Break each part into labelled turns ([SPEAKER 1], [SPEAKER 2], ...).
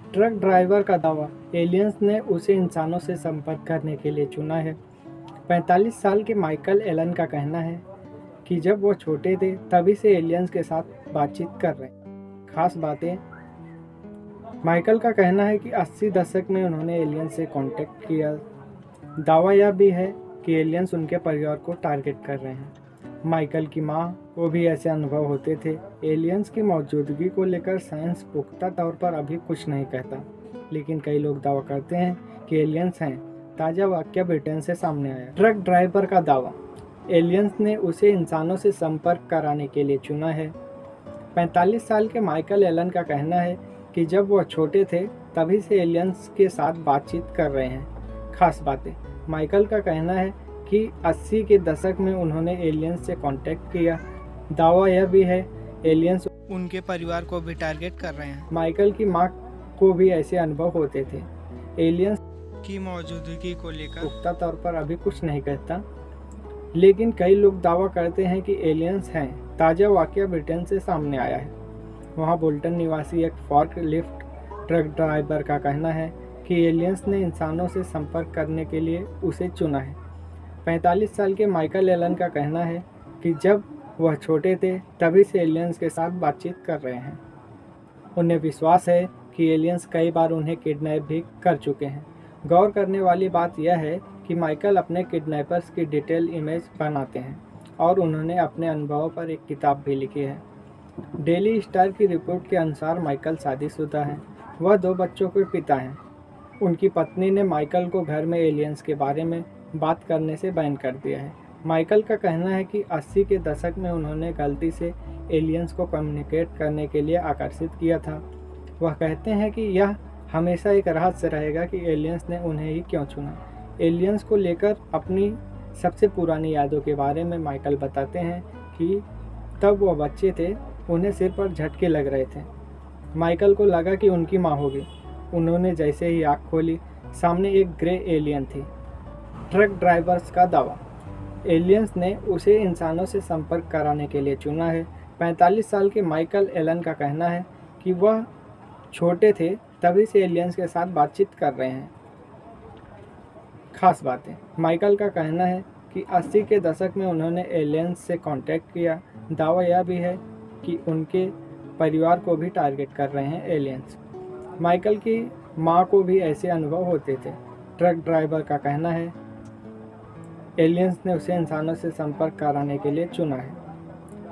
[SPEAKER 1] Truck driver का दावा, aliens ने उसे इंसानों से संपर्क करने के लिए चुना है। 45 साल के माइकल एलन का कहना है कि जब वो छोटे थे तभी से एलियंस के साथ बातचीत कर रहे हैं। खास बातें, माइकल का कहना है कि 80 दशक में उन्होंने एलियंस से कांटेक्ट किया। दावा यह भी है कि एलियंस उनके परिवार को टारगेट कर रहे हैं। माइकल की मां को भी ऐसे अनुभव होते थे। एलियंस की मौजूदगी को लेकर साइंस पुख्ता तौर पर अभी कुछ नहीं कहता, लेकिन कई लोग दावा करते हैं कि एलियंस हैं। ताज़ा वाकया ब्रिटेन से सामने आया। ट्रक ड्राइवर का दावा, एलियंस ने उसे इंसानों से संपर्क कराने के लिए चुना है। 45 साल के माइकल एलन का कहना है कि जब वह छोटे थे तभी से एलियंस के साथ बातचीत कर रहे हैं। खास बातें, माइकल का कहना है कि 80 के दशक में उन्होंने एलियंस से कांटेक्ट किया। दावा यह भी है एलियंस उनके परिवार को भी टारगेट कर रहे हैं। माइकल की मां को भी ऐसे अनुभव होते थे। एलियंस की मौजूदगी को लेकर पुख्ता तौर पर अभी कुछ नहीं कहता, लेकिन कई लोग दावा करते हैं कि एलियंस हैं। ताज़ा वाकया ब्रिटेन से सामने आया है। वहां बोल्टन निवासी एक फॉर्क लिफ्ट ट्रक ड्राइवर का कहना है कि एलियंस ने इंसानों से संपर्क करने के लिए उसे चुना है। 45 साल के माइकल एलन का कहना है कि जब वह छोटे थे तभी से एलियंस के साथ बातचीत कर रहे हैं। उन्हें विश्वास है कि एलियंस कई बार उन्हें किडनैप भी कर चुके हैं। गौर करने वाली बात यह है कि माइकल अपने किडनैपर्स की डिटेल इमेज बनाते हैं और उन्होंने अपने अनुभवों पर एक किताब भी लिखी है। डेली स्टार की रिपोर्ट के अनुसार माइकल शादीशुदा हैं। वह 2 बच्चों के पिता हैं। उनकी पत्नी ने माइकल को घर में एलियंस के बारे में बात करने से बैन कर दिया है। माइकल का कहना है कि 80 के दशक में उन्होंने गलती से एलियंस को कम्युनिकेट करने के लिए आकर्षित किया था। वह कहते हैं कि यह हमेशा एक रहस्य रहेगा कि एलियंस ने उन्हें ही क्यों चुना। एलियंस को लेकर अपनी सबसे पुरानी यादों के बारे में माइकल बताते हैं कि तब वह बच्चे थे, उन्हें सिर पर झटके लग रहे थे। माइकल को लगा कि उनकी माँ होगी। उन्होंने जैसे ही आँख खोली, सामने एक ग्रे एलियन थी। ट्रक ड्राइवर्स का दावा, एलियंस ने उसे इंसानों से संपर्क कराने के लिए चुना है। 45 साल के माइकल एलन का कहना है कि वह छोटे थे तभी से एलियंस के साथ बातचीत कर रहे हैं। खास बातें, माइकल का कहना है कि 80 के दशक में उन्होंने एलियंस से कांटेक्ट किया। दावा यह भी है कि उनके परिवार को भी टारगेट कर रहे हैं एलियंस। माइकल की मां को भी ऐसे अनुभव होते थे। ट्रक ड्राइवर का कहना है एलियंस ने उसे इंसानों से संपर्क कराने के लिए चुना है।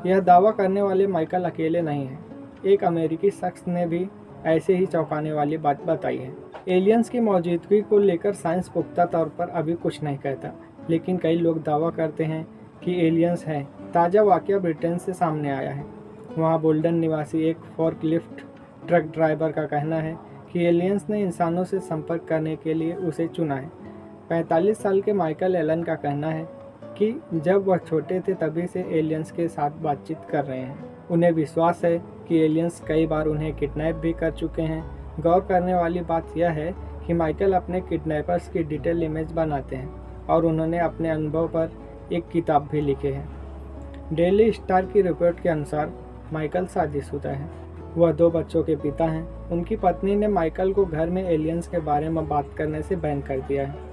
[SPEAKER 1] यह दावा करने वाले माइकल अकेले नहीं हैं। एक अमेरिकी शख्स ने भी ऐसे ही चौंकाने वाली बात बताई है। एलियंस की मौजूदगी को लेकर साइंस पुख्ता तौर पर अभी कुछ नहीं कहता, लेकिन कई लोग दावा करते हैं कि एलियंस हैं। ताज़ा वाकया ब्रिटेन से सामने आया है। वहाँ बोल्टन निवासी एक फोर्कलिफ्ट ट्रक ड्राइवर का कहना है कि एलियंस ने इंसानों से संपर्क करने के लिए उसे चुना है। 45 साल के माइकल एलन का कहना है कि जब वह छोटे थे तभी से एलियंस के साथ बातचीत कर रहे हैं। उन्हें विश्वास है कि एलियंस कई बार उन्हें किडनैप भी कर चुके हैं। गौर करने वाली बात यह है कि माइकल अपने किडनैपर्स की डिटेल इमेज बनाते हैं और उन्होंने अपने अनुभव पर एक किताब भी लिखी है। डेली स्टार की रिपोर्ट के अनुसार माइकल शादीशुदा है। वह 2 बच्चों के पिता हैं। उनकी पत्नी ने माइकल को घर में एलियंस के बारे में बात करने से बैन कर दिया है।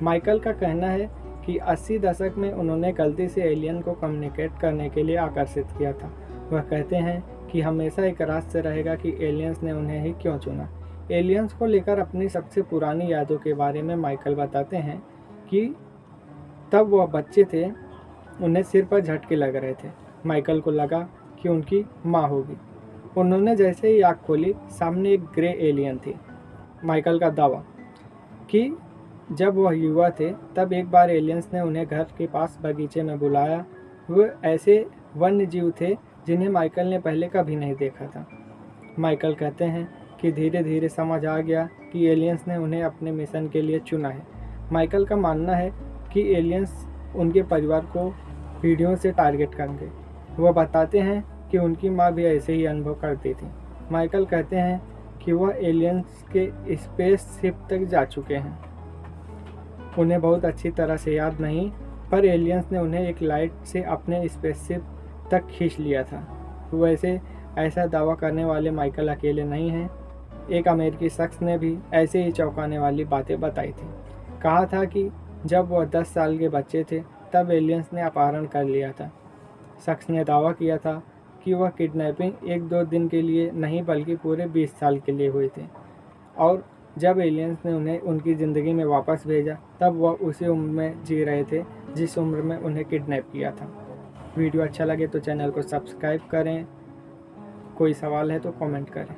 [SPEAKER 1] माइकल का कहना है कि 80 दशक में उन्होंने गलती से एलियन को कम्युनिकेट करने के लिए आकर्षित किया था। वह कहते हैं कि हमेशा एक रहस्य रहेगा कि एलियंस ने उन्हें ही क्यों चुना। एलियंस को लेकर अपनी सबसे पुरानी यादों के बारे में माइकल बताते हैं कि तब वह बच्चे थे, उन्हें सिर पर झटके लग रहे थे। माइकल को लगा कि उनकी माँ होगी। उन्होंने जैसे ही आँख खोली, सामने एक ग्रे एलियन थी। माइकल का दावा कि जब वह युवा थे तब एक बार एलियंस ने उन्हें घर के पास बगीचे में बुलाया। वे ऐसे वन्य जीव थे जिन्हें माइकल ने पहले कभी नहीं देखा था। माइकल कहते हैं कि धीरे धीरे समझ आ गया कि एलियंस ने उन्हें अपने मिशन के लिए चुना है। माइकल का मानना है कि एलियंस उनके परिवार को पीढ़ियों से टारगेट करेंगे। वह बताते हैं कि उनकी माँ भी ऐसे ही अनुभव करती थी। माइकल कहते हैं कि वह एलियंस के स्पेसशिप तक जा चुके हैं। उन्हें बहुत अच्छी तरह से याद नहीं, पर एलियंस ने उन्हें एक लाइट से अपने स्पेसशिप तक खींच लिया था। वैसे ऐसा दावा करने वाले माइकल अकेले नहीं हैं। एक अमेरिकी शख्स ने भी ऐसे ही चौंकाने वाली बातें बताई थी। कहा था कि जब वह 10 साल के बच्चे थे तब एलियंस ने अपहरण कर लिया था। शख्स ने दावा किया था कि वह किडनैपिंग 1-2 दिन के लिए नहीं बल्कि पूरे 20 साल के लिए हुए थे, और जब एलियंस ने उन्हें उनकी ज़िंदगी में वापस भेजा तब वह उसी उम्र में जी रहे थे जिस उम्र में उन्हें किडनैप किया था। वीडियो अच्छा लगे तो चैनल को सब्सक्राइब करें। कोई सवाल है तो कमेंट करें।